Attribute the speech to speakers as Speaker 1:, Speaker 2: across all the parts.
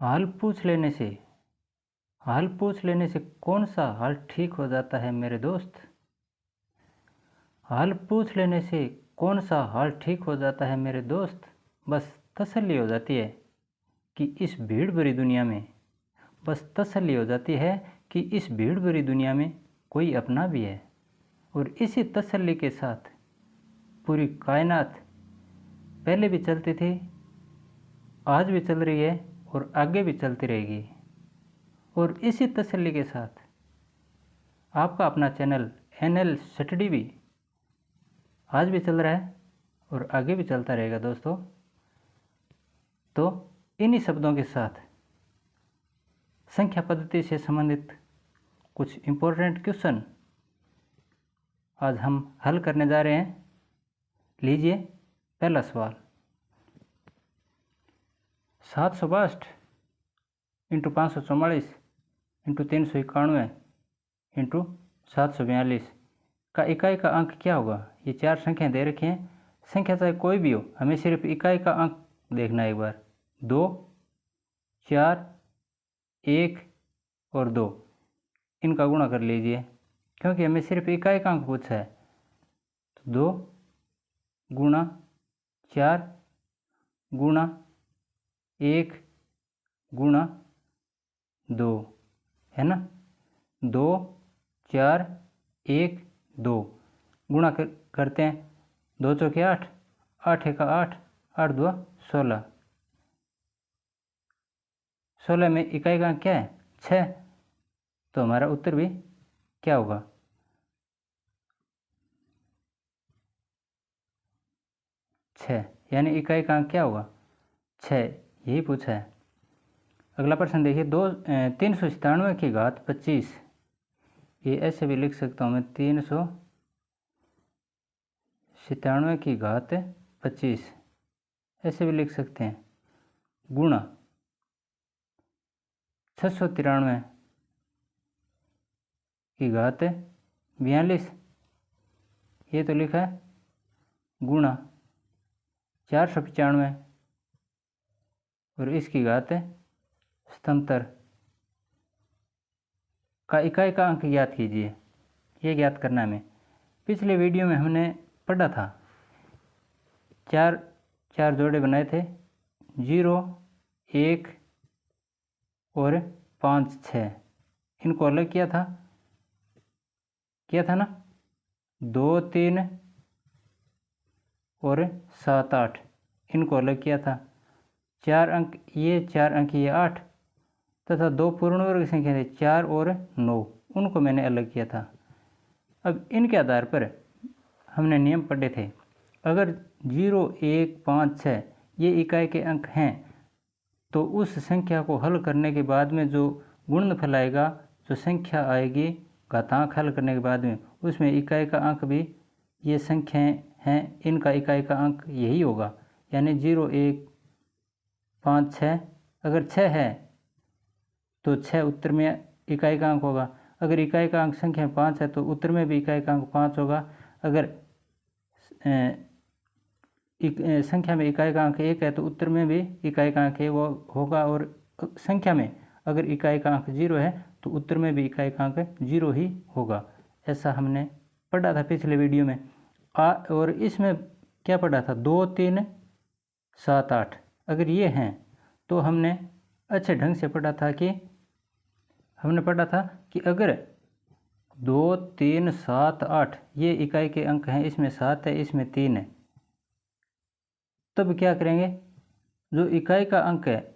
Speaker 1: हाल पूछ लेने से कौन सा हाल ठीक हो जाता है मेरे दोस्त। हाल पूछ लेने से कौन सा हाल ठीक हो जाता है मेरे दोस्त। बस तसल्ली हो जाती है कि इस भीड़ भरी दुनिया में बस तसल्ली हो जाती है कि इस भीड़ भरी दुनिया में कोई अपना भी है। और इसी तसल्ली के साथ पूरी कायनात पहले भी चलती थी, आज भी चल रही है और आगे भी चलती रहेगी। और इसी तसल्ली के साथ आपका अपना चैनल NL स्टडी भी आज भी चल रहा है और आगे भी चलता रहेगा दोस्तों। तो इन्हीं शब्दों के साथ संख्या पद्धति से संबंधित कुछ इम्पोर्टेंट क्वेश्चन आज हम हल करने जा रहे हैं। लीजिए पहला सवाल। 762 इंटू 544 इंटू 391 इंटू 742 का इकाई का अंक क्या होगा। ये चार संख्याएं दे रखी हैं। संख्या चाहे कोई भी हो, हमें सिर्फ इकाई का अंक देखना है। एक बार 2, 4, 1 और 2 इनका गुणा कर लीजिए, क्योंकि हमें सिर्फ इकाई का अंक पूछा है। तो 2 गुणा 4 गुणा 1 गुणा 2 है ना। 2, 4, 1, 2 गुणा करते हैं। 2 चौके 8, 8 एका 8, 8 2 16। 16 में इकाई का अंक क्या है 6। तो हमारा उत्तर भी क्या होगा 6, यानी इकाई का अंक क्या होगा 6। यही पूछा है। अगला प्रश्न देखिए। 397 की घात 25। ये ऐसे भी लिख सकता हूँ मैं 397 की घात 25 ऐसे भी लिख सकते हैं। गुणा 693 की घात 42 ये तो लिखा है। गुणा 495 और इसकी घात 77 का इकाई का अंक ज्ञात कीजिए। ये ज्ञात करना है हमें। पिछले वीडियो में हमने पढ़ा था, चार जोड़े बनाए थे 0, 1 और 5, 6। इनको अलग किया था ना 2, 3 और 7, 8 इनको अलग किया था। 4 अंक ये 4 अंक ये 8 तथा 2 पूर्ण वर्ग संख्या थे 4 और 9, उनको मैंने अलग किया था। अब इनके आधार पर हमने नियम पढ़े थे। अगर 0, 1, 5, 6 ये इकाई के अंक हैं तो उस संख्या को हल करने के बाद में जो गुणनफल आएगा, जो संख्या आएगी घातांक हल करने के बाद में, उसमें इकाई का अंक भी ये संख्याएं हैं, इनका इकाई का अंक यही होगा। यानी 0, 1, 5, 6 अगर 6 है तो 6 उत्तर में इकाई का अंक होगा। अगर इकाई का अंक संख्या 5 है तो उत्तर में भी इकाई का अंक 5 होगा। अगर संख्या में इकाई का अंक 1 है तो उत्तर में भी इकाई का अंक 1 होगा। और संख्या में अगर इकाई का अंक 0 है तो उत्तर में भी इकाई का अंक 0 ही होगा। ऐसा हमने पढ़ा था पिछले वीडियो में। और इसमें क्या पढ़ा था 2, 3, 7, 8 अगर ये हैं तो हमने अच्छे ढंग से पढ़ा था कि अगर 2, 3, 7, 8 ये इकाई के अंक हैं, इसमें 7 है इसमें 3 है, तब क्या करेंगे जो इकाई का अंक है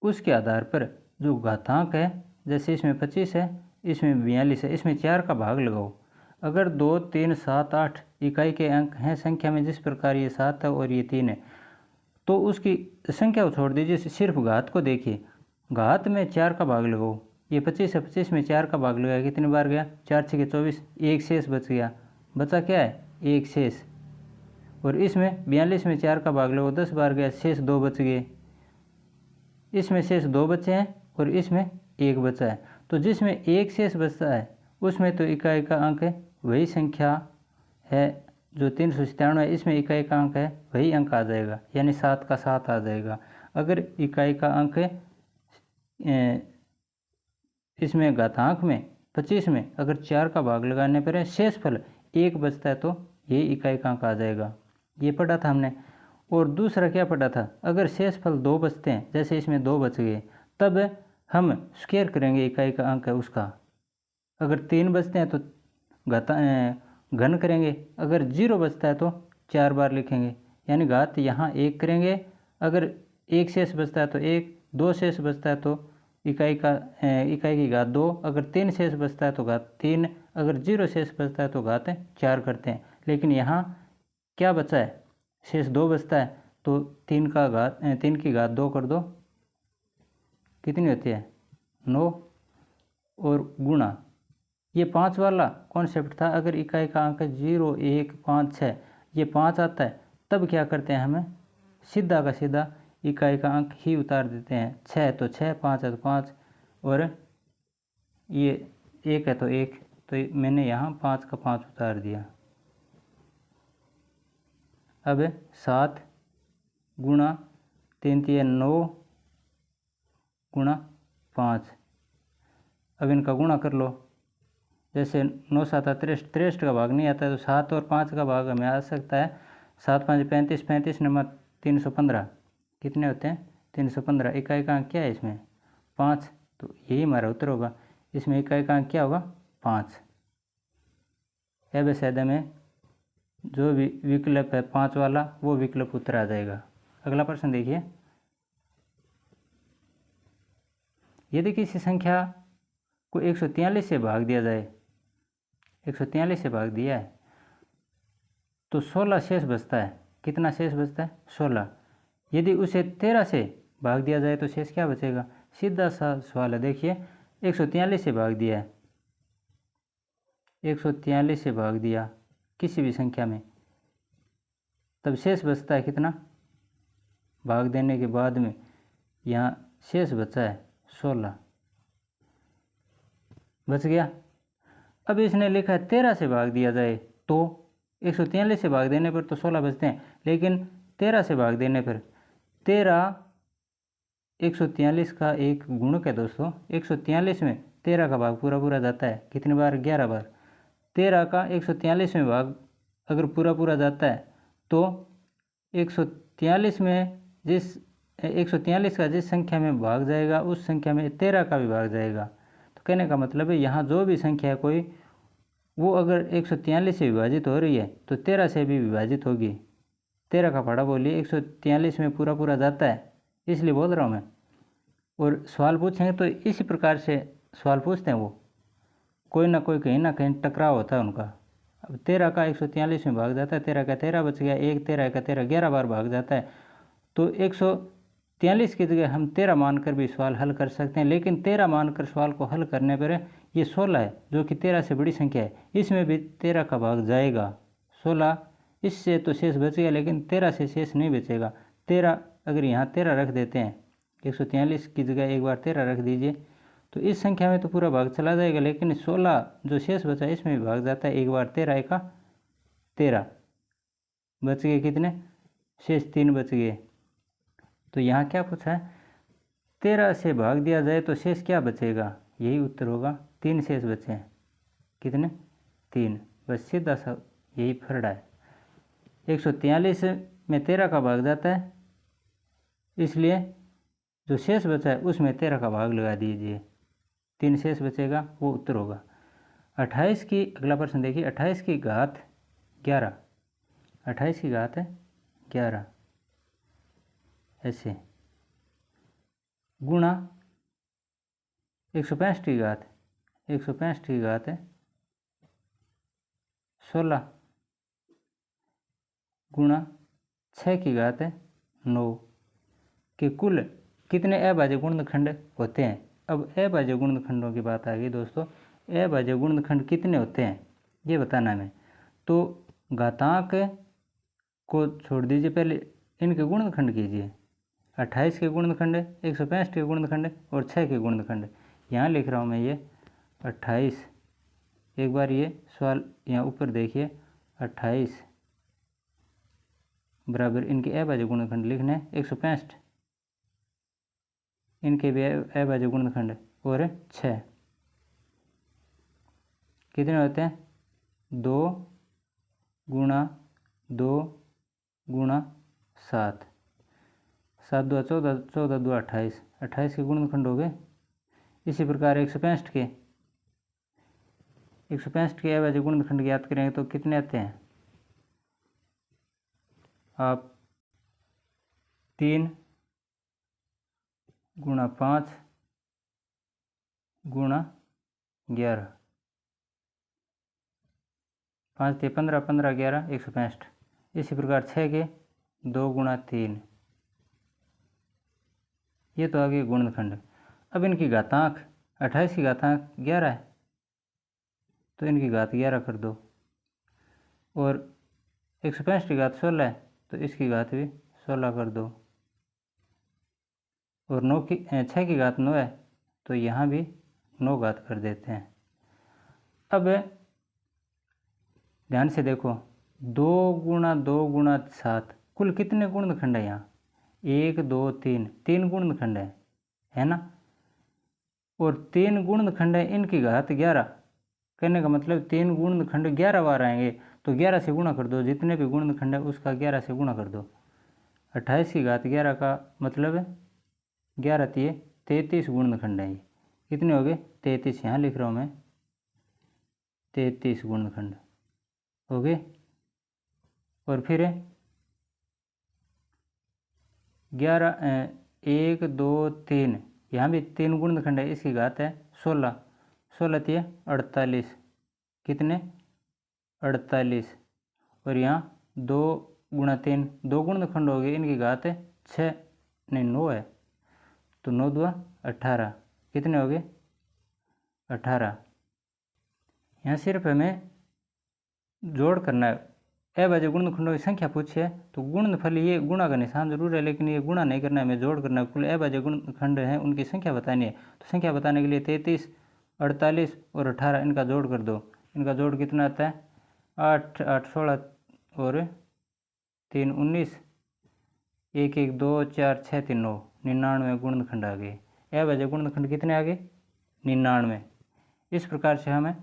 Speaker 1: उसके आधार पर जो घातांक है, जैसे इसमें 25 है इसमें 42 है, इसमें 4 का भाग लगाओ। अगर 2, 3, 7, 8 इकाई के अंक हैं संख्या में, जिस प्रकार ये 7 है और ये 3 है, तो उसकी संख्या को छोड़ दीजिए, सिर्फ घात को देखिए। घात में 4 का भाग लगाओ। ये 25 है, 25 में 4 का भाग लगाया कितनी बार गया 4 6 24, एक शेष बच गया। बचा क्या है एक शेष। और इसमें 42 में 4 का भाग लगाओ 10 बार गया, शेष 2 बच गए। इसमें शेष 2 बचे हैं और इसमें 1 बचा है। तो जिसमें एक शेष बचता है उसमें तो इकाई का अंक वही संख्या है जो 397 है, इसमें इकाई का अंक है वही अंक आ जाएगा, यानी 7 का 7 आ जाएगा। अगर इकाई का अंक इसमें घातांक में 25 में अगर 4 का भाग लगाने पर है शेषफल 1 बचता है तो ये इकाई का अंक आ जाएगा। ये पढ़ा था हमने। और दूसरा क्या पढ़ा था, अगर शेषफल 2 बचते हैं, जैसे इसमें 2 बच गए, तब हम स्क्वायर करेंगे इकाई का अंक है उसका। अगर 3 बचते हैं तो घन करेंगे, अगर 0 बचता है तो 4 बार लिखेंगे, यानी घात यहाँ 1 करेंगे। अगर 1 शेष बचता है तो 1, 2 शेष बचता है तो इकाई की घात 2, अगर 3 शेष बचता है तो घात 3, अगर 0 शेष बचता है तो घात 4 करते हैं। लेकिन यहाँ क्या बचा है, शेष 2 बचता है, तो 3 की घात 2 कर दो, कितनी होती है 9, और गुणा ये 5 वाला कॉन्सेप्ट था। अगर इकाई का अंक 0, 1, 5, 6 ये 5 आता है, तब क्या करते हैं, हमें सीधा का सीधा इकाई का अंक ही उतार देते हैं। 6 है तो 6, 5 है तो 5, और ये 1 है तो 1, तो मैंने यहाँ 5 का 5 उतार दिया। अब 7 गुणा 3 3 9 गुणा 5, अब इनका गुणा कर लो। जैसे 9 7 63, 63 का भाग नहीं आता है, तो 7 और 5 का भाग हमें आ सकता है। 7 5 35, 35 नंबर 315, कितने होते हैं 315। इकाई का अंक क्या है इसमें 5, तो यही हमारा उत्तर होगा। इसमें इकाई का अंक क्या होगा 5। अब सैदे में जो भी विकल्प है 5 वाला, वो विकल्प उत्तर आ जाएगा। अगला प्रश्न देखिए, यदि किसी संख्या को 143 से भाग दिया जाए, 143 से भाग दिया है तो 16 शेष बचता है। कितना शेष बचता है 16। यदि उसे 13 से भाग दिया जाए तो शेष क्या बचेगा। सीधा सा सवाल है। देखिए 143 से भाग दिया है, 143 से भाग दिया किसी भी संख्या में, तब शेष बचता है कितना, भाग देने के बाद में यहाँ शेष बचा है 16 बच गया। अब इसने लिखा है 13 से भाग दिया जाए तो 143 से भाग देने पर तो 16 बचते हैं, लेकिन 13 से भाग देने पर 13 143 का एक गुणक है दोस्तों। 143 में 13 का भाग पूरा पूरा जाता है, कितनी बार 11 बार। 13 का 143 में भाग अगर पूरा पूरा जाता है तो 143 में जिस 143 का जिस संख्या में भाग जाएगा उस संख्या में 13 का भी भाग जाएगा। तो कहने का मतलब है यहाँ जो भी संख्या है कोई, वो अगर 143 से विभाजित हो रही है तो 13 से भी विभाजित होगी। 13 का पढ़ा बोलिए 143 में पूरा पूरा जाता है, इसलिए बोल रहा हूँ मैं। और सवाल पूछेंगे तो इसी प्रकार से सवाल पूछते हैं, वो कोई ना कोई कहीं ना कहीं टकराव होता है उनका। अब 13 का 143 में भाग जाता है, 13 का 13 बच गया, 1 13 का 13 11 बार भाग जाता है, तो 143 की जगह हम 13 मानकर भी सवाल हल कर सकते हैं। लेकिन 13 मानकर सवाल को हल करने पर ये 16 है जो कि 13 से बड़ी संख्या है, इसमें भी 13 का भाग जाएगा। 16 इससे तो शेष बच गया, लेकिन 13 से शेष नहीं बचेगा। 13 अगर यहाँ 13 रख देते हैं, 143 की जगह एक बार 13 रख दीजिए, तो इस संख्या में तो पूरा भाग चला जाएगा, लेकिन 16 जो शेष बचा इसमें भी भाग जाता है। एक बार 13 एका 13 बच गए, कितने शेष 3 बच गए। तो यहाँ क्या पूछा है, 13 से भाग दिया जाए तो शेष क्या बचेगा, यही उत्तर होगा। 3 शेष बचे हैं, कितने 3, बस सीधा सा यही फर्ड है। 143 में 13 का भाग जाता है, इसलिए जो शेष बचा है उसमें 13 का भाग लगा दीजिए, 3 शेष बचेगा, वो उत्तर होगा। 28 की अगला प्रश्न देखिए, 28 की घात 11, 28 की घात है 11 ऐसे गुणा 165 की घात, 165 की घात है 16 गुणा 6 की घात है 9 के कुल कितने अभाज्य गुणनखंड होते हैं। अब अभाज्य गुणनखंडों की बात आ गई दोस्तों। अभाज्य गुणनखंड कितने होते हैं ये बताना है। तो घातांक को छोड़ दीजिए, पहले इनके गुणनखंड कीजिए। 28 के गुणनखंड, 165 के गुणनखंड और 6 के गुणनखंड। यहाँ लिख रहा हूँ मैं ये 28, एक बार ये सवाल यहाँ ऊपर देखिए, 28 बराबर इनके अभाज्य गुणनखंड लिखने 165 इनके भी अभाज्य गुणनखंड और 6 कितने होते हैं? 2 गुणा 2 गुणा 7, 7 2 14, 14 2 28, 28 के गुणनखंड हो गए। इसी प्रकार 165 के 165 के अभाज्य गुणनखंड ज्ञात करेंगे तो कितने आते हैं? आप 3 गुणा 5 गुणा 11, 5 थे 15, 15 11 165। इसी प्रकार 6 के 2 गुणा 3, ये तो आ गए गुणनखंड। अब इनकी घातांक 28 की घातांक 11 है तो इनकी घात 11 कर दो, और 165 की घात 16 है तो इसकी घात भी 16 कर दो, और 6 की घात 9 है तो यहाँ भी 9 घात कर देते हैं। अब ध्यान से देखो, 2 गुणा 2 गुणा 7, कुल कितने गुणनखंड है यहाँ? 1 2 3, 3 गुणनखंड है ना। और 3 गुणनखंड है, इनकी घात 11, कहने का मतलब 3 गुणनखंड 11 बार आएंगे तो 11 से गुणा कर दो, जितने भी गुणनखंड है उसका 11 से गुणा कर दो। 28 की घात 11 का मतलब 11 तिये 33 गुणनखंड है। कितने हो गए? 33, यहाँ लिख रहा हूँ मैं 33 गुणनखंड हो गए। और फिर 11 1 2 3, यहाँ भी 3 गुणनखंड है, इसकी घात है 16, 16 तिये 48, कितने? 48। और यहाँ 2 गुणा 3, 2 गुणनखंड हो गए, इनकी घात है 6 नहीं 9 है तो 9 2 18, कितने हो गए? 18। यहाँ सिर्फ हमें जोड़ करना है। अभाज्य गुणनखंडों की संख्या पूछी है तो गुणनफल ये गुणा का निशान जरूर है, लेकिन ये गुणा नहीं करना है, हमें जोड़ करना है। कुल अभाज्य गुणनखंड हैं उनकी संख्या बतानी है, तो संख्या बताने के लिए 33 48 और 18 इनका जोड़ कर दो। इनका जोड़ कितना आता है? 8 8 16 और 3 19, 1 1 2 4 6 3 9, 99 गुणनखंड आ गए। अभाज्य गुणनखंड कितने आ गए? 99। इस प्रकार से हमें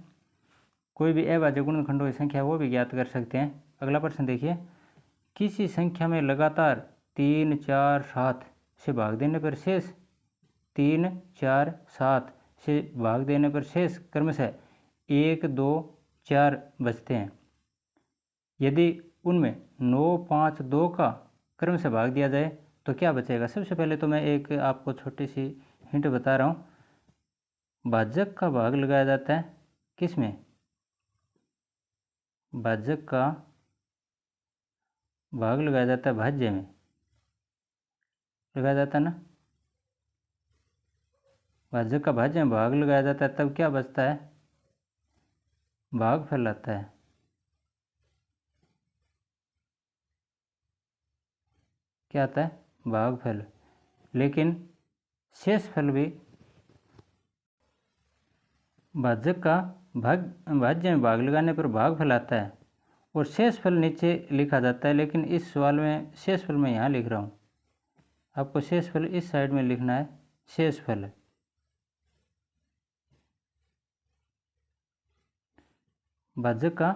Speaker 1: कोई भी अभाज्य गुणनखंडों की संख्या वो भी ज्ञात कर सकते हैं। अगला प्रश्न देखिए, किसी संख्या में लगातार 3 4 7 से भाग देने पर शेष 3 4 7 से भाग देने पर शेष क्रमशः 1 2 4 बचते हैं। यदि उनमें 9 5 2 का क्रम से भाग दिया जाए तो क्या बचेगा? सबसे पहले तो मैं एक आपको छोटी सी हिंट बता रहा हूँ। भाजक का भाग लगाया जाता है किस में? भाजक का भाग लगाया जाता है भाज्य में, लगाया जाता है ना। भाजक का भाज्य में भाग लगाया जाता है, तब क्या बचता है? भागफल आता है। क्या आता है? भागफल। लेकिन शेषफल भी भाजक का भाज्य में भाग लगाने पर भागफल आता है, और शेषफल नीचे लिखा जाता है, लेकिन इस सवाल में शेषफल मैं यहाँ लिख रहा हूँ। आपको शेषफल इस साइड में लिखना है, शेषफल। भाजक का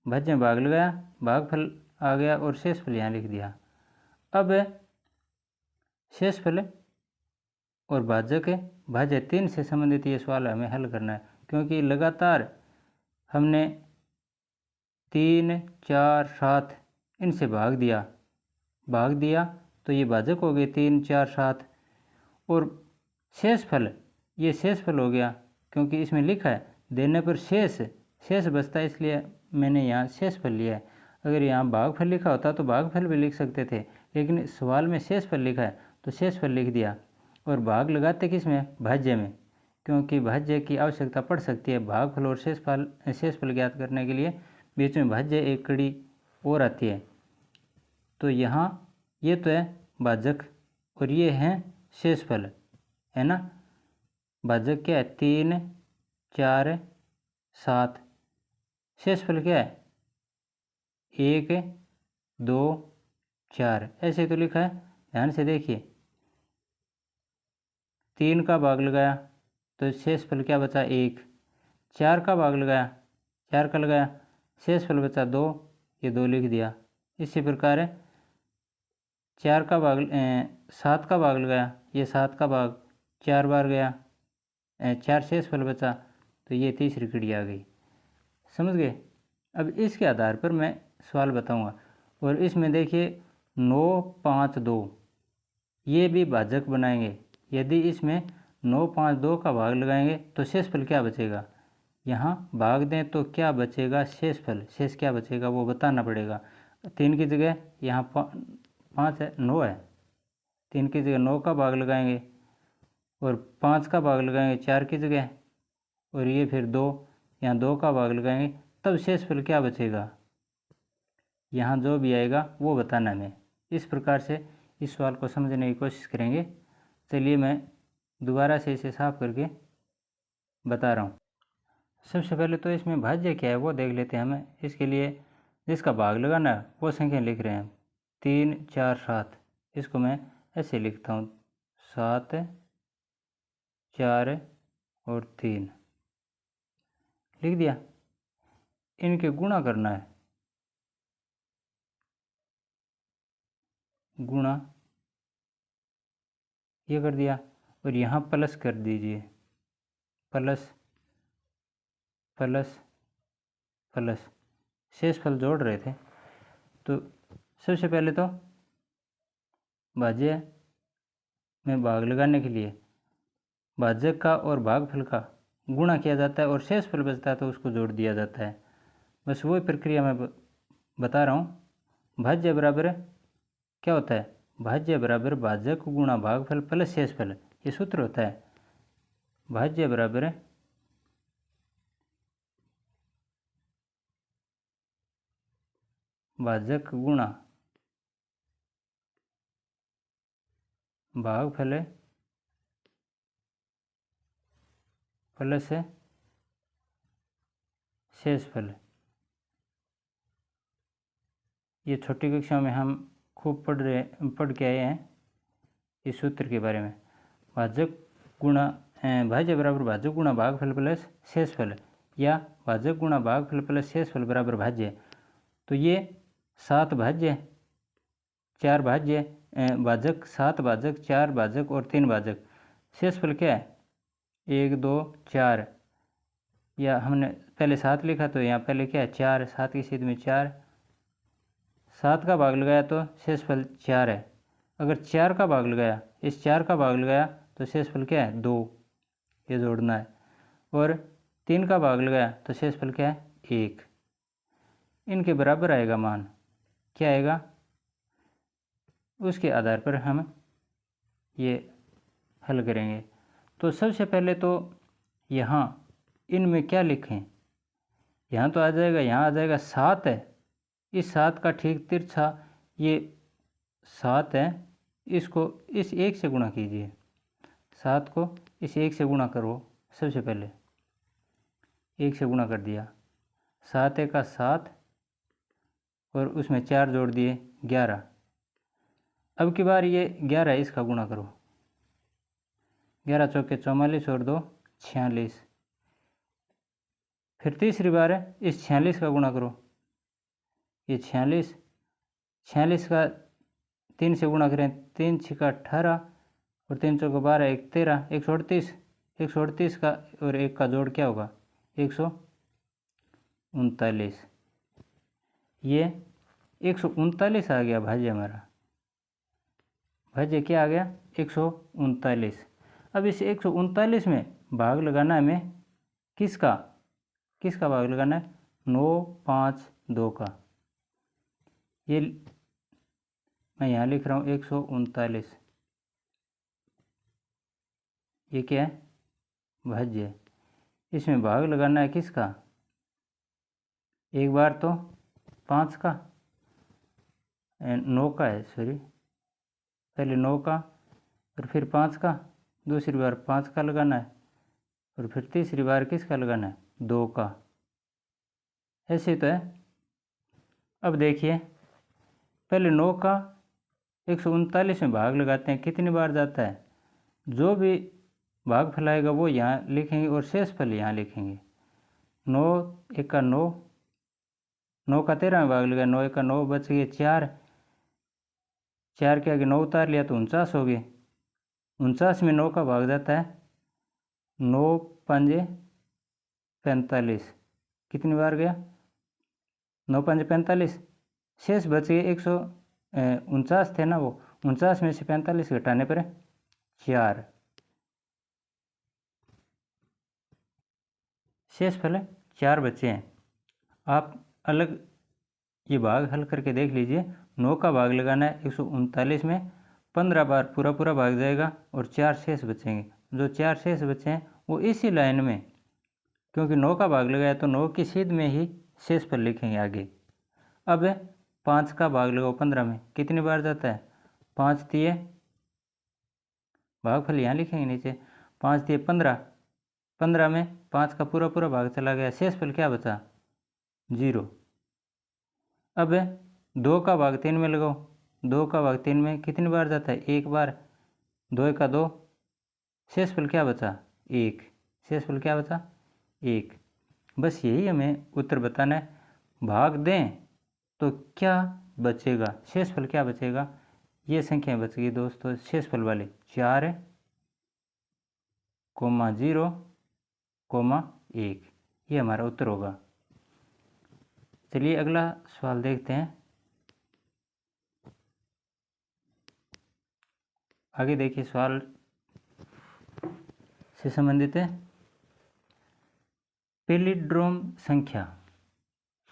Speaker 1: भाज्य में भाग लगाया, भागफल आ गया, और शेषफल यहाँ लिख दिया। अब शेषफल और भाजक भाज्य 3 से संबंधित ये सवाल हमें हल करना है, क्योंकि लगातार हमने 3 4 7 इनसे भाग दिया तो ये भाजक हो गए 3 4 7, और शेषफल ये शेषफल हो गया, क्योंकि इसमें लिखा है देने पर शेष बचता है, इसलिए मैंने यहाँ शेषफल लिया है। अगर यहाँ भागफल लिखा होता तो भागफल भी लिख सकते थे, लेकिन सवाल में शेषफल लिखा है तो शेषफल लिख दिया। और भाग लगाते किस में? भाज्य में, क्योंकि भाज्य की आवश्यकता पड़ सकती है। भागफल और शेषफल ज्ञात करने के लिए बीच में भाज्य एक कड़ी और आती है। तो यहाँ ये तो है भाजक और ये है शेषफल, है ना। भाजक क्या है? 3 4 7, शेषफल क्या है? 1 2 4, ऐसे तो लिखा है। ध्यान से देखिए, 3 का भाग लगाया तो शेषफल क्या बचा 1। 4 का भाग लगाया, 4 का लगाया, शेषफल बचा 2, ये 2 लिख दिया। इसी प्रकार 7 का भाग लगाया, ये 7 का भाग 4 बार गया, 4 शेषफल बचा, तो ये तीसरी कड़ी आ गई। समझ गए। अब इसके आधार पर मैं सवाल बताऊंगा। और इसमें देखिए 9, 5, 2 ये भी भाजक बनाएंगे। यदि इसमें 9, 5, 2 का भाग लगाएंगे तो शेषफल क्या बचेगा। यहाँ भाग दें तो क्या बचेगा शेषफल, शेष क्या बचेगा वो बताना पड़ेगा। 3 की जगह यहाँ 5 है, 9 है, 3 की जगह 9 का भाग लगाएंगे और 5 का भाग लगाएंगे 4 की जगह, और ये फिर 2, यहाँ 2 का भाग लगाएंगे, तब शेषफल क्या बचेगा। यहाँ जो भी आएगा वो बताना है। इस प्रकार से इस सवाल को समझने की कोशिश करेंगे। चलिए मैं दोबारा से इसे साफ करके बता रहा हूँ। सबसे पहले तो इसमें भाज्य क्या है वो देख लेते हैं। हमें इसके लिए जिसका भाग लगाना है वो संख्या लिख रहे हैं 3, 4, 7। इसको मैं ऐसे लिखता हूँ 7, 4 और 3 लिख दिया। इनके गुणा करना है, गुणा ये कर दिया और यहाँ प्लस कर दीजिए, प्लस प्लस प्लस। शेषफल जोड़ रहे थे तो सबसे पहले तो भाज्य में भाग लगाने के लिए भाजक का और भागफल का गुणा किया जाता है और शेषफल बचता है तो उसको जोड़ दिया जाता है। बस वही प्रक्रिया मैं बता रहा हूँ। भाज्य बराबर क्या होता है, भाज्य बराबर भाजक गुणा भागफल प्लस शेषफल, ये सूत्र होता है। भाज्य बराबर भाजक गुणा भागफल प्लस शेषफल। ये छोटी कक्षा में हम खूब पढ़ के आए हैं इस सूत्र के बारे में। भाजक गुणा भाज्य बराबर भाजक गुणा भागफल प्लस शेषफल, या भाजक गुणा भागफल प्लस शेषफल बराबर भाज्य। तो ये 7 भाज्य, 4 भाज्य, भाजक 7 भाजक, 4 भाजक और 3 भाजक। शेषफल क्या है 1, 2, 4, या हमने पहले 7 लिखा तो यहाँ पहले क्या है 4, 7 की सीध में 4, 7 का भाग लगाया तो शेषफल 4 है। अगर 4 का भाग लगाया, इस 4 का भाग लगाया तो शेषफल क्या है 2, ये जोड़ना है। और 3 का भाग लगाया तो शेषफल क्या है 1। इनके बराबर आएगा मान, क्या आएगा उसके आधार पर हम ये हल करेंगे। तो सबसे पहले तो यहाँ इनमें क्या लिखें, यहाँ तो आ जाएगा, यहाँ आ जाएगा 7 है, इस 7 का ठीक तिरछा ये 7 है, इसको इस 1 से गुणा कीजिए। 7 को इस 1 से गुणा करो, सबसे पहले 1 से गुणा कर दिया, 7 1 का 7 और उसमें 4 जोड़ दिए 11। अब की बार ये 11 है, इसका गुणा करो, 11 चौके 44 और 2 46। फिर तीसरी बार है, इस 46 का गुणा करो, ये 46, 46 का 3 से गुणा करें, 3 6 का 18 और 3 चौके 12, 1 13, 138, 138 का और 1 का जोड़ क्या होगा 139। ये 139 आ गया भाज्य हमारा। भाज्य क्या आ गया 139। अब इस 139 में भाग लगाना है हमें किसका, किसका भाग लगाना है 9, 5, 2 का। ये मैं यहाँ लिख रहा हूँ 139, ये क्या है भाज्य। इसमें भाग लगाना है किसका, एक बार तो 5 का 9 का है, सॉरी पहले 9 का और फिर 5 का, दूसरी बार 5 का लगाना है और फिर तीसरी बार किसका लगाना है 2 का। ऐसे तो है। अब देखिए पहले 9 का 139 में भाग लगाते हैं, कितनी बार जाता है, जो भी भागफल आएगा वो यहाँ लिखेंगे और शेषफल यहाँ लिखेंगे। 9 एक का 9, 9 का 13 में भाग लगा, 9 एक का 9, बच गए 4, 4 के आगे 9 उतार लिया तो 49 हो गए। 49 में 9 का भाग जाता है, 9 पंजे 45, कितनी बार गया, 9 पंजे 45, शेष बच गए 149 थे ना वो, 49 में से 45 घटाने पर 4, शेषफल 4 बचे हैं। आप अलग ये भाग हल करके देख लीजिए। 9 का भाग लगाना है 139 में, 15 बार पूरा पूरा भाग जाएगा और 4 शेष बचेंगे। जो 4 शेष बचे हैं वो इसी लाइन में, क्योंकि 9 का भाग लगाया तो 9 की सीध में ही शेषफल लिखेंगे आगे। अब 5 का भाग लगाओ 15 में, कितनी बार जाता है, 5 दिए, भागफल यहाँ लिखेंगे नीचे, 5 दिए 15, 15 में 5 का पूरा पूरा भाग चला गया, शेषफल क्या बचा, 0। अब 2 का भाग 3 में लगाओ, 2 का भाग 3 में कितनी बार जाता है, 1 बार, 2 का 2, शेषफल क्या बचा, 1, शेषफल क्या बचा, 1। बस यही हमें उत्तर बताना है। भाग दें तो क्या बचेगा, शेषफल क्या बचेगा, ये संख्या बच गई दोस्तों शेषफल वाली, 4, 0, 1, ये हमारा उत्तर होगा। चलिए अगला सवाल देखते हैं। आगे देखिए सवाल से संबंधित है पैलिंड्रोम संख्या।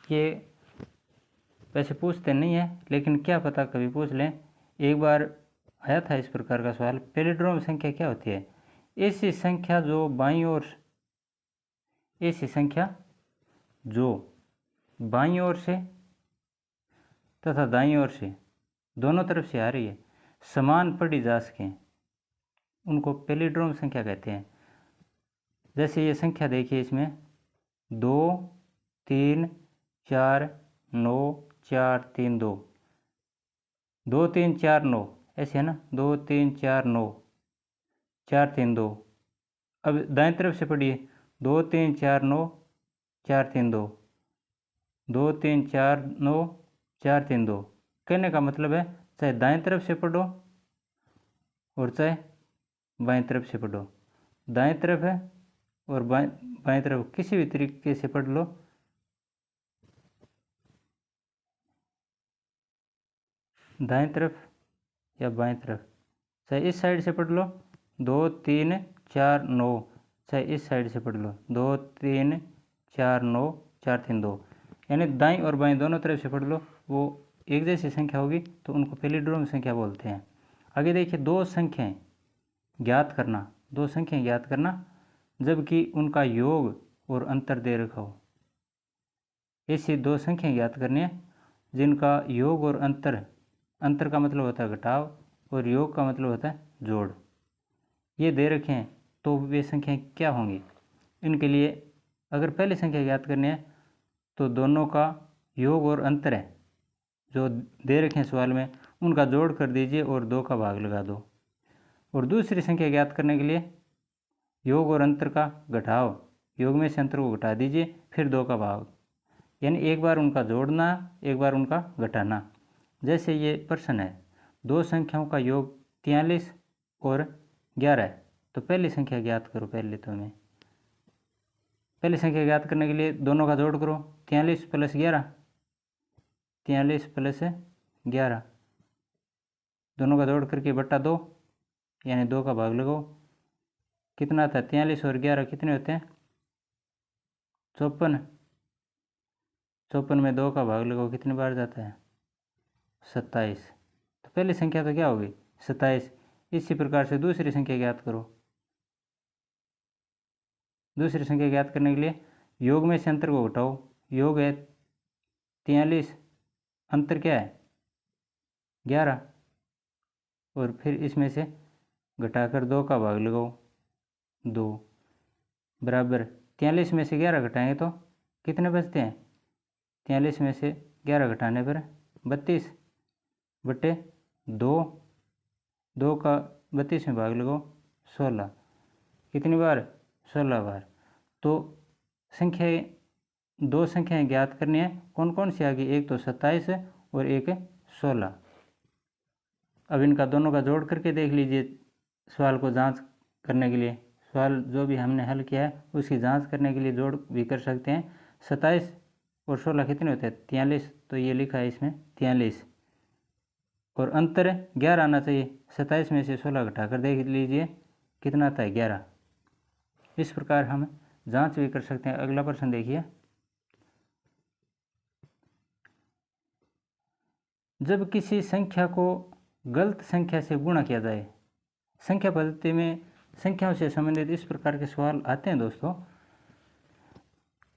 Speaker 1: ये वैसे पूछते नहीं है लेकिन क्या पता कभी पूछ लें। एक बार आया था इस प्रकार का सवाल, पैलिंड्रोम संख्या क्या होती है, ऐसी संख्या जो बाईं ओर, ऐसी संख्या जो बाईं ओर से तथा दाईं ओर से दोनों तरफ से आ रही है, समान पढ़ी जा सकें, उनको पैलिंड्रोम संख्या कहते हैं। जैसे ये संख्या देखिए, इसमें 2 3 4 9 4 3 2, 2 3 4 9 ऐसे है ना, 2 3 4 9 4 3 2। अब दाएं तरफ से पढ़िए, 2 3 4 9 4 3 2, 2 3 4 9 4 3 2। कहने का मतलब है चाहे दाएं तरफ से पढ़ो और चाहे बाएं तरफ से पढ़ो, दाएं तरफ है और बाएं तरफ किसी भी तरीके से पढ़ लो, दाएं तरफ या बाएं तरफ, चाहे इस साइड से पढ़ लो 2 3 4 9, चाहे इस साइड से पढ़ लो 2 3 4 9 4 3 2, यानी दाएं और बाएं दोनों तरफ से पढ़ लो, वो एक जैसी संख्या होगी तो उनको पैलिंड्रोम संख्या बोलते हैं। आगे देखिए, दो संख्याएं ज्ञात करना, दो संख्याएं ज्ञात करना जबकि उनका योग और अंतर दे रखा हो। ऐसी दो संख्याएं ज्ञात करनी है जिनका योग और अंतर, अंतर का मतलब होता है घटाव और योग का मतलब होता है जोड़, ये दे रखे हैं तो वे संख्याएं क्या होंगी। इनके लिए अगर पहली संख्या ज्ञात करनी है तो दोनों का योग और अंतर है जो दे रखे हैं सवाल में, उनका जोड़ कर दीजिए और 2 का भाग लगा दो। और दूसरी संख्या ज्ञात करने के लिए योग और अंतर का घटाव, योग में से अंतर को घटा दीजिए फिर 2 का भाग, यानी एक बार उनका जोड़ना एक बार उनका घटाना। जैसे ये प्रश्न है, दो संख्याओं का योग 43 और 11 है, तो पहली संख्या ज्ञात करो। पहले तो हमें पहली संख्या ज्ञात करने के लिए दोनों का जोड़ करो, 43 प्लस 11, 43 प्लस 11, दोनों का जोड़ करके बट्टा 2, यानी 2 का भाग लगाओ, कितना आता है, 43 और 11 कितने होते हैं, 54, 54 में 2 का भाग लगाओ, कितनी बार जाता है, 27। तो पहली संख्या तो क्या होगी, 27। इसी प्रकार से दूसरी संख्या ज्ञात करो। दूसरी संख्या ज्ञात करने के लिए योग में से अंतर को घटाओ, योग है 43, अंतर क्या है 11, और फिर इसमें से घटाकर 2 का भाग लगाओ, 2 बराबर 43 में से 11 घटाएंगे तो कितने बचते हैं, 43 में से 11 घटाने पर 32 बटे 2, 2 का 32 में भाग लगाओ 16, कितनी बार? 16 बार। तो संख्या दो संख्याएं ज्ञात करनी है, कौन कौन सी आ गई? एक तो 27 और एक 16। अब इनका दोनों का जोड़ करके देख लीजिए सवाल को जांच करने के लिए। सवाल जो भी हमने हल किया है उसकी जांच करने के लिए जोड़ भी कर सकते हैं। 27 और 16 कितने होते हैं? 43। तो ये लिखा है इसमें 43। और अंतर 11 आना चाहिए। 27 में से 16 घटाकर देख लीजिए कितना आता है? 11। इस प्रकार हम जांच भी कर सकते हैं। अगला प्रश्न देखिए। जब किसी संख्या को गलत संख्या से गुणा किया जाए। संख्या पद्धति में संख्याओं से संबंधित इस प्रकार के सवाल आते हैं दोस्तों।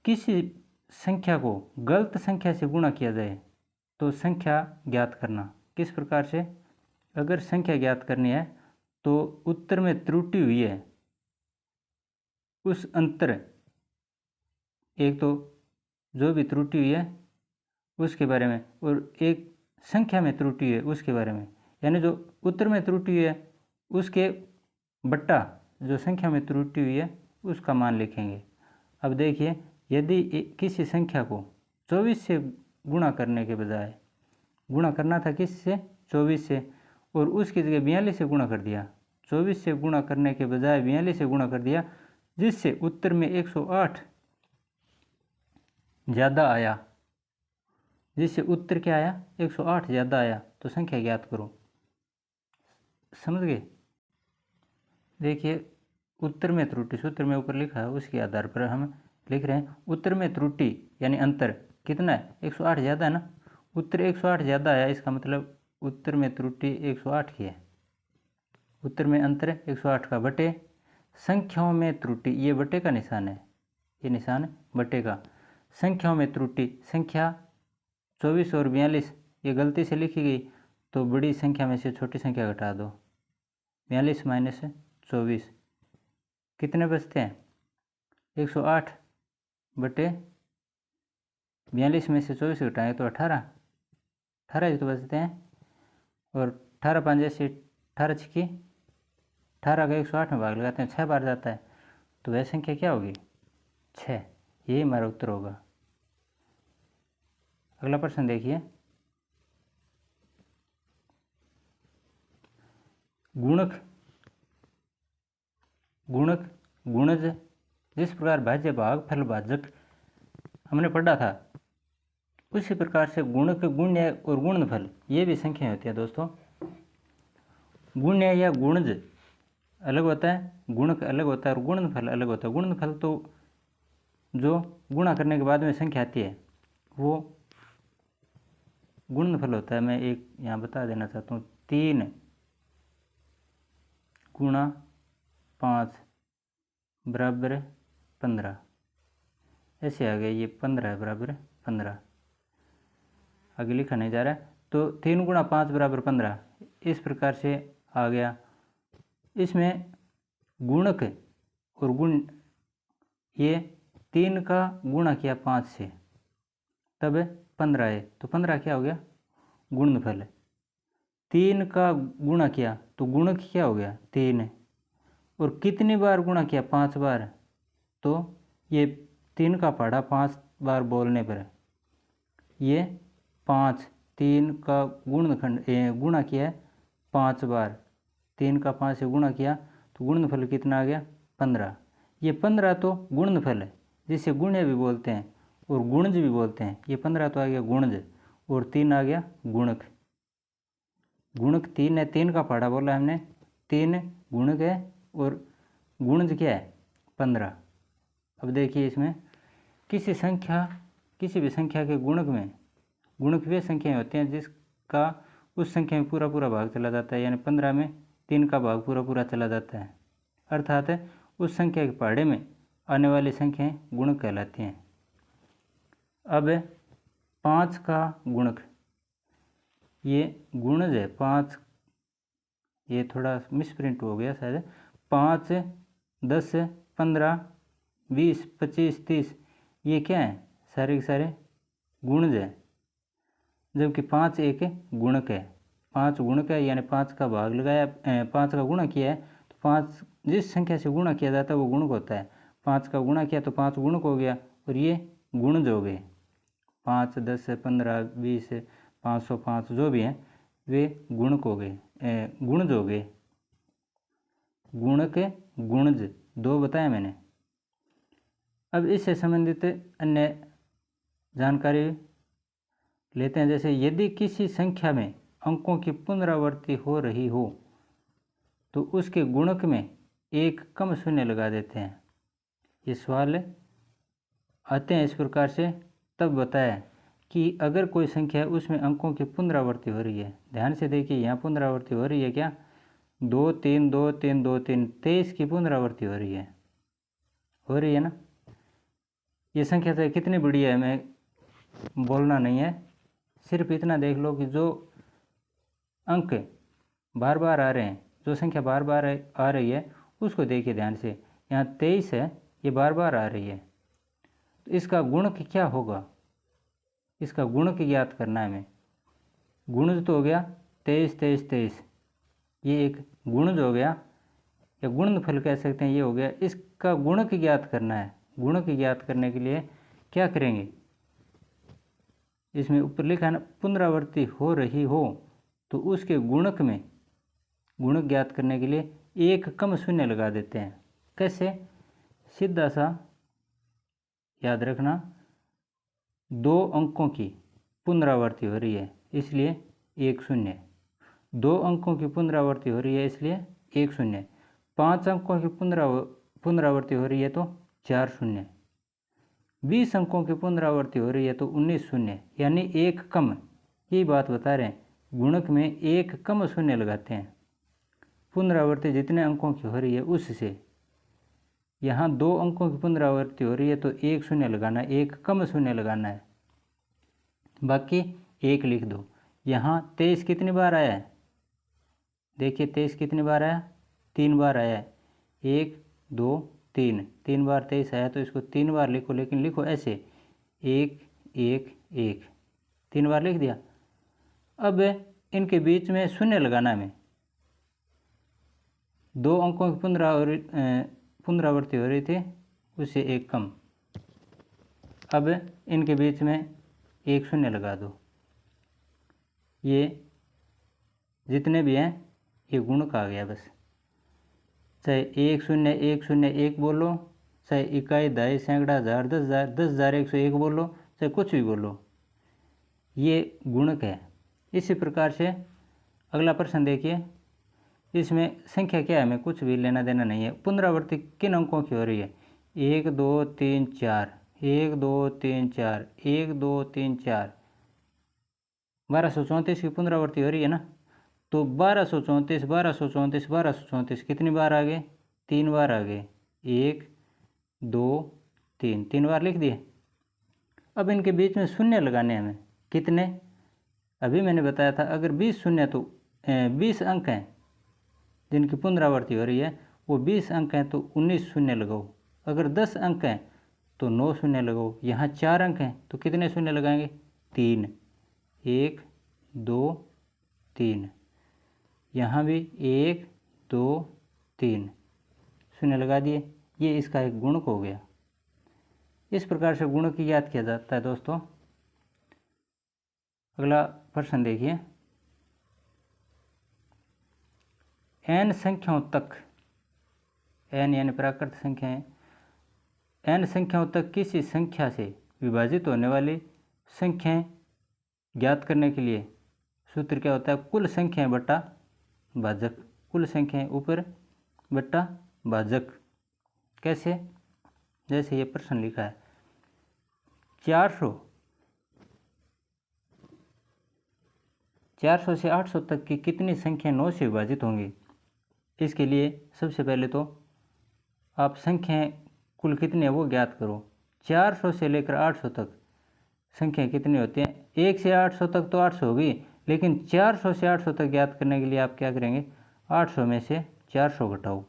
Speaker 1: किसी संख्या को गलत संख्या से गुणा किया जाए तो संख्या ज्ञात करना। किस प्रकार से? अगर संख्या ज्ञात करनी है तो उत्तर में त्रुटि हुई है उस अंतर, एक तो जो भी त्रुटि हुई है उसके बारे में, और एक संख्या में त्रुटि है उसके बारे में। यानी जो उत्तर में त्रुटि हुई है उसके बट्टा जो संख्या में त्रुटि हुई है उसका मान लिखेंगे। अब देखिए, यदि किसी संख्या को 24 से गुणा करने के बजाय गुणा करना था किससे? 24 से, और उसकी जगह 42 से गुणा कर दिया। 24 से गुणा करने के बजाय 42 से गुणा कर दिया, जिससे उत्तर में 108 ज़्यादा आया। जिससे उत्तर क्या आया? 108 ज़्यादा आया। तो संख्या ज्ञात करो। समझ गए? देखिए, उत्तर में त्रुटि सूत्र में ऊपर लिखा है उसके आधार पर हम लिख रहे हैं। उत्तर में त्रुटि यानी अंतर कितना है? 108 ज़्यादा है ना। उत्तर 108 ज़्यादा आया, इसका मतलब उत्तर में त्रुटि 108 की है। उत्तर में अंतर 108 का बटे संख्याओं में त्रुटि, ये बटे का निशान है, ये निशान बटे का। संख्याओं में त्रुटि, संख्या 24 और 42 ये गलती से लिखी गई, तो बड़ी संख्या में से छोटी संख्या घटा दो। 42 माइनस 24 कितने बचते हैं? 108 बटे 42 में से 24 घटाएँ तो 18 ही तो बचते हैं। और 18 5 जैसे 18 छिकी 18 का 108 में भाग लगाते हैं, 6 बार जाता है, तो वह संख्या क्या होगी? 6। यही हमारा उत्तर होगा। अगला प्रश्न देखिए। गुणक, गुणक, गुणज, जिस प्रकार भाज्य भाग फल भाजक हमने पढ़ा था, उसी प्रकार से गुणक, गुण्य और गुणनफल ये भी संख्याएं होती है दोस्तों। गुण्य या गुणज अलग होता है, गुणक अलग होता है और गुणनफल अलग होता है। गुणनफल तो जो गुणा करने के बाद में संख्या आती है वो गुणनफल होता है। मैं एक यहाँ बता देना चाहता हूँ। 3 गुणा 5 बराबर 15, ऐसे आ गया। ये 15 है बराबर 15, आगे लिखा नहीं जा रहा है। तो 3 गुणा 5 बराबर 15 इस प्रकार से आ गया। इसमें गुणक और गुण, ये 3 का गुणा किया 5 से तब 15 है, तो 15 क्या हो गया? गुणनफल। 3 का गुणा किया तो गुणक क्या हो गया? 3। और कितनी बार गुणा किया? 5 बार। तो ये 3 का पहाड़ा 5 बार बोलने पर ये 5, 3 का गुणनखंड गुणा किया है 5 बार, 3 का 5 से गुणा किया तो गुणनफल कितना आ गया? 15। ये 15 तो गुणनफल है जिसे गुण्य भी बोलते हैं और गुणज भी बोलते हैं। ये 15 तो आ गया गुणज और 3 आ गया गुणक। गुणक 3 है, 3 का पहाड़ा बोला हमने, 3 गुणक है और गुणज क्या है? 15। अब देखिए, इसमें किसी भी संख्या के गुणक में, गुणक वे संख्याएं होती हैं जिसका उस संख्या में पूरा पूरा भाग चला जाता है। यानी 15 में 3 का भाग पूरा पूरा चला जाता है, अर्थात उस संख्या के पहाड़े में आने वाली संख्याएं गुणक कहलाती हैं। अब 5 का गुणक, ये गुणज है 5, ये थोड़ा मिसप्रिंट हो गया शायद। 5, 10, 15, 20, 25, 30 ये क्या है? सारे के सारे गुणज है, जबकि 5 एक गुणक है। 5 गुणक है, यानी 5 का भाग लगाया, 5 का गुणा किया है तो 5 जिस संख्या से गुणा किया जाता है वो गुणक होता है। 5 का गुणा किया तो 5 गुणक हो गया और ये गुणज हो गए। 5, 10, 15, 20, 505 जो भी हैं वे गुणक हो गए, गुणज हो गए। गुणक गुणज दो बताया मैंने। अब इससे संबंधित अन्य जानकारी लेते हैं। जैसे यदि किसी संख्या में अंकों की पुनरावृत्ति हो रही हो तो उसके गुणक में एक कम शून्य लगा देते हैं। ये सवाल आते हैं इस प्रकार से। तब बताया कि अगर कोई संख्या है उसमें अंकों की पुनरावृत्ति हो रही है। ध्यान से देखिए यहाँ पुनरावृत्ति हो रही है क्या, 2 3 2 3 2 3, 23 की पुनरावृत्ति हो रही है ना। ये संख्या तो कितनी बड़ी है हमें बोलना नहीं है, सिर्फ इतना देख लो कि जो अंक बार बार आ रहे हैं, जो संख्या बार बार आ रही है उसको देखिए ध्यान से। यहाँ 23 है, ये बार बार आ रही है, तो इसका गुणक क्या होगा, इसका गुणक ज्ञात करना है हमें। गुणज तो हो गया 23 23 23, ये एक गुणज हो गया या गुणनफल कह सकते हैं, ये हो गया। इसका गुणक ज्ञात करना है। गुणक ज्ञात करने के लिए क्या करेंगे, इसमें ऊपर लिखा है ना पुनरावृत्ति हो रही हो तो उसके गुणक में, गुणक ज्ञात करने के लिए एक कम शून्य लगा देते हैं। कैसे, सीधा सा याद रखना, 2 अंकों की पुनरावृत्ति हो रही है इसलिए एक शून्य, 2 अंकों की पुनरावृत्ति हो रही है इसलिए एक शून्य, 5 अंकों की पुनरावृत्ति हो रही है तो 4 शून्य, 20 अंकों की पुनरावृत्ति हो रही है तो 19 शून्य, यानी एक कम। यही बात बता रहे हैं, गुणक में एक कम शून्य लगाते हैं। पुनरावृत्ति जितने अंकों की हो रही है उससे, यहाँ 2 अंकों की पुनरावृत्ति हो रही है तो एक शून्य लगाना है, एक कम शून्य लगाना है, बाकी एक लिख दो। यहाँ 23 कितनी बार आया है, देखिए 23 कितनी बार आया, 3 बार आया है, 1 2 3, 3 बार 23 आया तो इसको 3 बार लिखो, लेकिन लिखो ऐसे 1 1 1, 3 बार लिख दिया। अब इनके बीच में शून्य लगाना है हमें, 2 अंकों की पुनरावृत्ति हो रही थी उससे एक कम। अब इनके बीच में एक शून्य लगा दो, ये जितने भी हैं ये गुणक आ गया बस। चाहे 1 0 1 0 1 बोलो, चाहे इकाई दहाई सैकड़ा हज़ार 10,000 10,101 बोलो, चाहे कुछ भी बोलो, ये गुणक है। इसी प्रकार से अगला प्रश्न देखिए, इसमें संख्या क्या है हमें कुछ भी लेना देना नहीं है। पुनरावृत्ति किन अंकों की हो रही है, 1 2 3 4, 1 2 3 4, 1 2 3 4, 1234 की पुनरावृत्ति हो रही है ना, तो 1234 1234 1234 कितनी बार आ गए, 3 बार आ गए, 1 2 3, 3 बार लिख दिए। अब इनके बीच में शून्य लगाने हैं हमें, कितने, अभी मैंने बताया था अगर 20 शून्य तो 20 अंक हैं जिनकी पुनरावृत्ति हो रही है, वो 20 अंक हैं तो 19 शून्य लगाओ। अगर 10 अंक हैं तो 9 शून्य लगाओ। यहाँ 4 अंक हैं तो कितने शून्य लगाएंगे, 3, 1 2 3, यहाँ भी 1 2 3 शून्य लगा दिए। ये इसका एक गुणक हो गया। इस प्रकार से गुणक याद किया जाता है दोस्तों। अगला प्रश्न देखिए, n संख्याओं तक, n यानी प्राकृत संख्याएं, n संख्याओं तक किसी संख्या से विभाजित होने वाली संख्याएं ज्ञात करने के लिए सूत्र क्या होता है, कुल संख्याएं बटा भाजक, कुल संख्याएं ऊपर बटा भाजक। कैसे, जैसे ये प्रश्न लिखा है, 400 से 800 तक की कितनी संख्या 9 से विभाजित होंगी। इसके लिए सबसे पहले तो आप संख्याएं कुल कितनी है वो ज्ञात करो। 400 से लेकर 800 तक संख्या कितनी होती हैं, 1 से 800 तक तो 800 होगी, लेकिन 400 से 800 तक ज्ञात करने के लिए आप क्या करेंगे, 800 में से 400 घटाओ,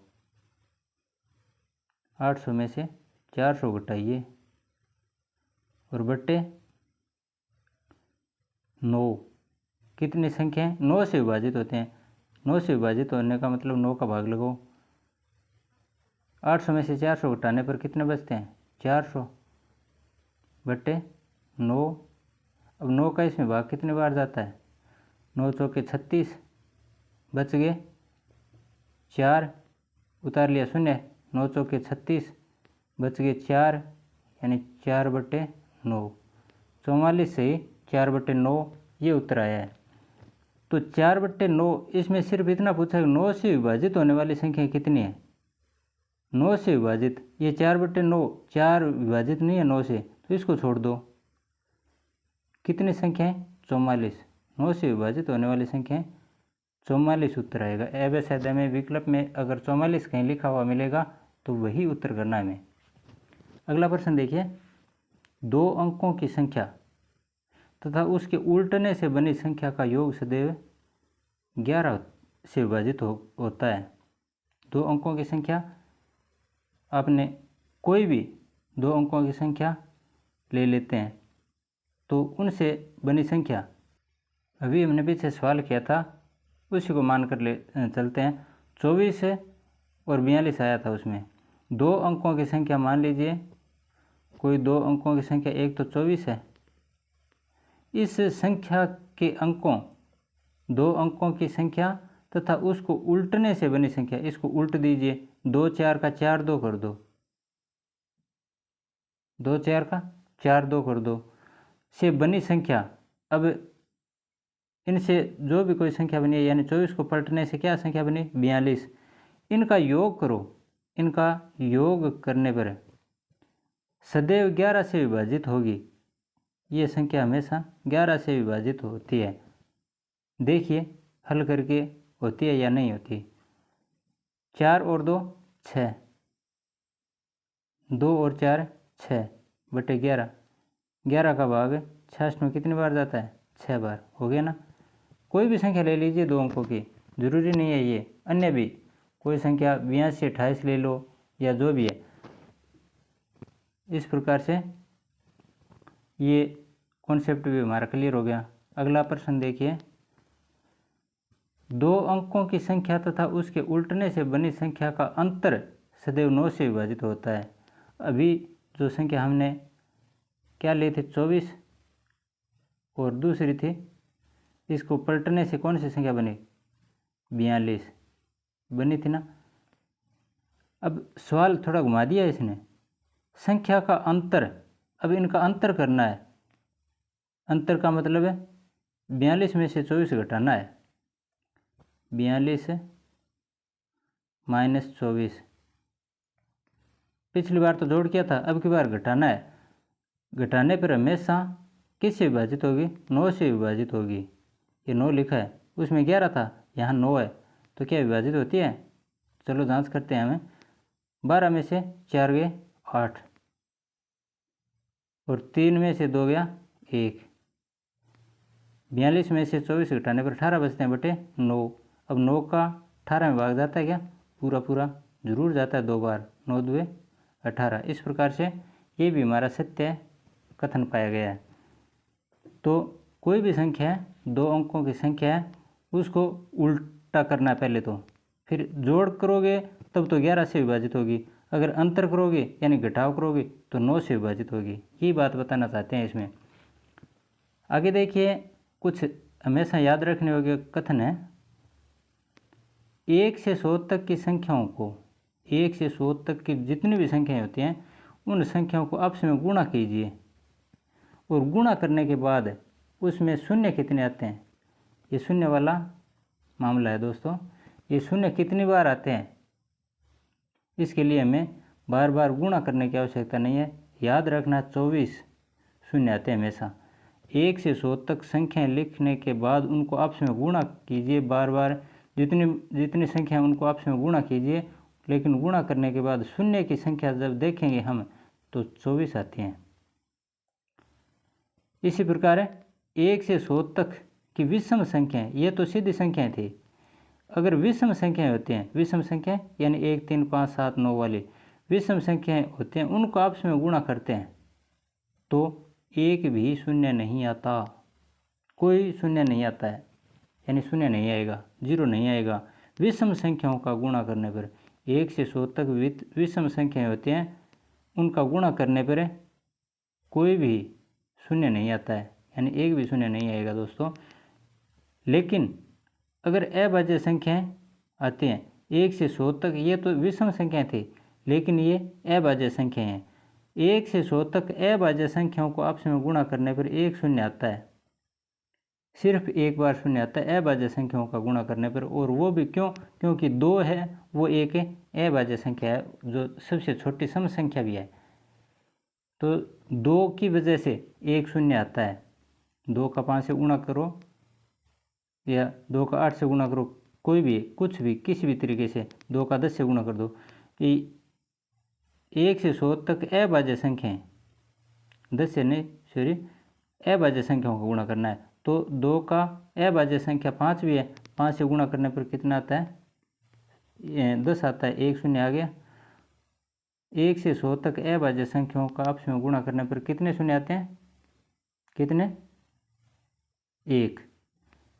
Speaker 1: 800 में से 400 घटाइए और बट्टे 9। कितनी संख्याएं 9 से विभाजित होते हैं, 9 से विभाजित होने का मतलब 9 का भाग लगाओ, 800 में से 400 घटाने पर कितने बचते हैं? 400 बटे 9। अब 9 का इसमें भाग कितने बार जाता है? 9 चौके 36, बच गए 4, उतार लिया शून्य, 9 चौके 36, बच गए 4, यानी 4 बटे 9। 44 से 4 बटे 9 ये उत्तर आया है। तो 4 बटे 9, इसमें सिर्फ इतना पूछा कि 9 से विभाजित होने वाली संख्या कितनी है? 9 से विभाजित, ये 4 बटे 9, 4 विभाजित नहीं है 9 से, तो इसको छोड़ दो। कितनी संख्या है? 44। 9 से विभाजित होने वाली संख्या है 44 उत्तर आएगा। अब शायद हमें विकल्प में अगर 44 कहीं लिखा हुआ मिलेगा तो वही उत्तर करना है हमें। अगला प्रश्न देखिए, 2 अंकों की संख्या तथा उसके उल्टने से बनी संख्या का योग सदैव 11 से विभाजित होता है। 2 अंकों की संख्या, आपने कोई भी 2 अंकों की संख्या ले लेते हैं तो उनसे बनी संख्या, अभी हमने पीछे सवाल किया था उसी को मान कर ले चलते हैं। 24 और 42 आया था, उसमें 2 अंकों की संख्या मान लीजिए, कोई 2 अंकों की संख्या, एक तो 24 है, इस संख्या के अंकों, 2 अंकों की संख्या तथा उसको उल्टने से बनी संख्या, इसको उल्ट दीजिए। 2 4 का 4 2 कर दो, 2 4 का 4 2 कर दो से बनी संख्या। अब इनसे जो भी कोई संख्या बनी है, यानी 24 को पलटने से क्या संख्या बनी? 42। इनका योग करो, इनका योग करने पर सदैव 11 से विभाजित होगी। ये संख्या हमेशा 11 से विभाजित होती है। देखिए हल करके होती है या नहीं होती। 4 और 2 6, 2 और 4 6 बटे 11, 11 का भाग 66 में कितनी बार जाता है? 6 बार। हो गया ना। कोई भी संख्या ले लीजिए 2 अंकों की, जरूरी नहीं है ये, अन्य भी कोई संख्या 82 28 ले लो या जो भी है। इस प्रकार से ये कॉन्सेप्ट भी हमारा क्लियर हो गया। अगला प्रश्न देखिए, 2 अंकों की संख्या तथा उसके उल्टने से बनी संख्या का अंतर सदैव 9 से विभाजित होता है। अभी जो संख्या हमने क्या ली थी? 24, और दूसरी थी, इसको पलटने से कौन सी संख्या बनी? 42 बनी थी ना। अब सवाल थोड़ा घुमा दिया इसने, संख्या का अंतर, अब इनका अंतर करना है। अंतर का मतलब है 42 में से 24 घटाना है। 42 माइनस 24, पिछली बार तो जोड़ किया था, अब की बार घटाना है। घटाने पर हमेशा किससे विभाजित होगी? 9 से विभाजित होगी। ये 9 लिखा है, उसमें 11 था, यहाँ 9 है, तो क्या विभाजित होती है? चलो जांच करते हैं हमें। 12 में से 4 गए 8, और 3 में से 2 गया 1। 42 में से 24 घटाने पर 18 बचते हैं बटे 9। अब 9 का 18 में भाग जाता है क्या? पूरा पूरा जरूर जाता है 2 बार। 9 2 18। इस प्रकार से ये भी हमारा सत्य कथन पाया गया है। तो कोई भी संख्या है, 2 अंकों की संख्या है, उसको उल्टा करना है पहले, तो फिर जोड़ करोगे तब तो 11 से विभाजित होगी, अगर अंतर करोगे यानी घटाव करोगे तो 9 से विभाजित होगी। यही बात बताना चाहते हैं इसमें। आगे देखिए, कुछ हमेशा याद रखने योग्य कथन है। 1 से 100 तक की संख्याओं को, 1 से 100 तक की जितनी भी संख्याएं होती हैं उन संख्याओं को आपस में गुणा कीजिए, और गुणा करने के बाद उसमें शून्य कितने आते हैं, ये शून्य वाला मामला है दोस्तों। ये शून्य कितनी बार आते हैं, इसके लिए हमें बार बार गुणा करने की आवश्यकता नहीं है। याद रखना 24 शून्य आते हैं हमेशा। 1 से 100 तक संख्याएं लिखने के बाद उनको आपस में गुणा कीजिए, बार बार जितनी संख्या उनको आपस में गुणा कीजिए, लेकिन गुणा करने के बाद शून्य की संख्या जब देखेंगे हम तो 24 आती हैं। इसी प्रकार 1 से 100 तक की विषम संख्याएं, ये तो सीधी संख्याएं थी। अगर विषम संख्याएं होती हैं, विषम संख्याएं यानी 1 3 5 7 9 वाली विषम संख्याएं होती हैं, उनको आपस में गुणा करते हैं तो एक भी शून्य नहीं आता, कोई शून्य नहीं आता है, यानी शून्य नहीं आएगा, जीरो नहीं आएगा विषम संख्याओं का गुणा करने पर। 1 से 100 तक विषम संख्याएं होती हैं, उनका गुणा करने पर कोई भी शून्य नहीं आता है, यानी एक भी शून्य नहीं आएगा दोस्तों। लेकिन अगर अभाज्य संख्याएं आती हैं 1 से 100 तक, ये तो विषम संख्याएं थी, लेकिन ये अभाज्य संख्याएं हैं। 1 से 100 तक अभाज्य संख्याओं को आपस में गुणा करने पर एक शून्य आता है, सिर्फ एक बार शून्य आता है अभाज्य संख्याओं का गुणा करने पर। और वो भी क्यों? क्योंकि 2 है वो एक अभाज्य संख्या है, जो सबसे छोटी सम संख्या भी है। तो 2 की वजह से एक शून्य आता है। 2 का 5 से गुणा करो या 2 का 8 से गुणा करो, कोई भी कुछ भी किसी भी तरीके से 2 का 10 से गुणा कर दो। 1 से 100 तक अभाज्य संख्याएं, 10 से नहीं सॉरी अभाज्य संख्याओं का गुणा करना है। तो 2 का अभाज्य संख्या 5 भी है, 5 से गुणा करने पर कितना आता है? 10 आता है, एक शून्य आ गया। 1 से 100 तक अभाज्य संख्याओं का आपस में गुणा करने पर कितने शून्य आते हैं? कितने? 1।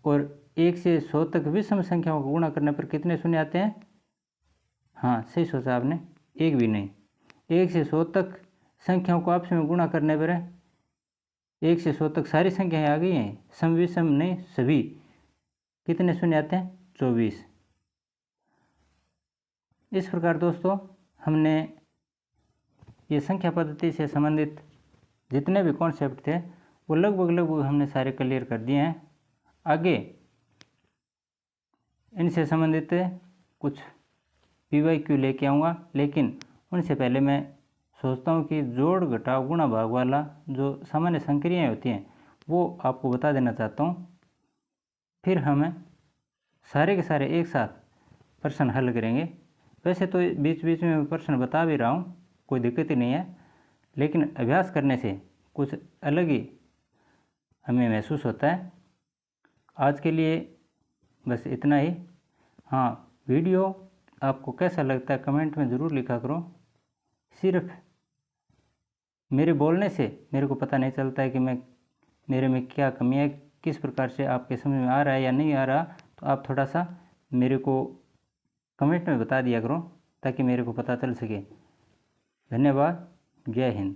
Speaker 1: और 1 से 100 तक विषम संख्याओं का गुणा करने पर कितने शून्य आते हैं? हाँ सही सोचा आपने, एक भी नहीं। 1 से 100 तक संख्याओं को आपस में गुणा करने पर 1 से 100 तक सारी संख्याएं आ गई हैं, सम विषम नहीं सभी। कितने शून्य आते हैं? 24। इस प्रकार दोस्तों हमने ये संख्या पद्धति से संबंधित जितने भी कॉन्सेप्ट थे वो लगभग हमने सारे क्लियर कर दिए हैं। आगे इनसे संबंधित कुछ PYQ लेके आऊँगा, लेकिन उनसे पहले मैं सोचता हूँ कि जोड़ घटाव गुणा भाग वाला जो सामान्य संक्रियाएं होती हैं वो आपको बता देना चाहता हूँ। फिर हम सारे के सारे एक साथ प्रश्न हल करेंगे। वैसे तो बीच बीच में प्रश्न बता भी रहा हूँ, कोई दिक्कत ही नहीं है, लेकिन अभ्यास करने से कुछ अलग ही हमें महसूस होता है। आज के लिए बस इतना ही। हाँ, वीडियो आपको कैसा लगता है कमेंट में ज़रूर लिखा करो। सिर्फ मेरे बोलने से मेरे को पता नहीं चलता है कि मेरे में क्या कमी है, किस प्रकार से आपके समझ में आ रहा है या नहीं आ रहा। तो आप थोड़ा सा मेरे को कमेंट में बता दिया करो ताकि मेरे को पता चल सके। धन्यवाद। जय हिंद।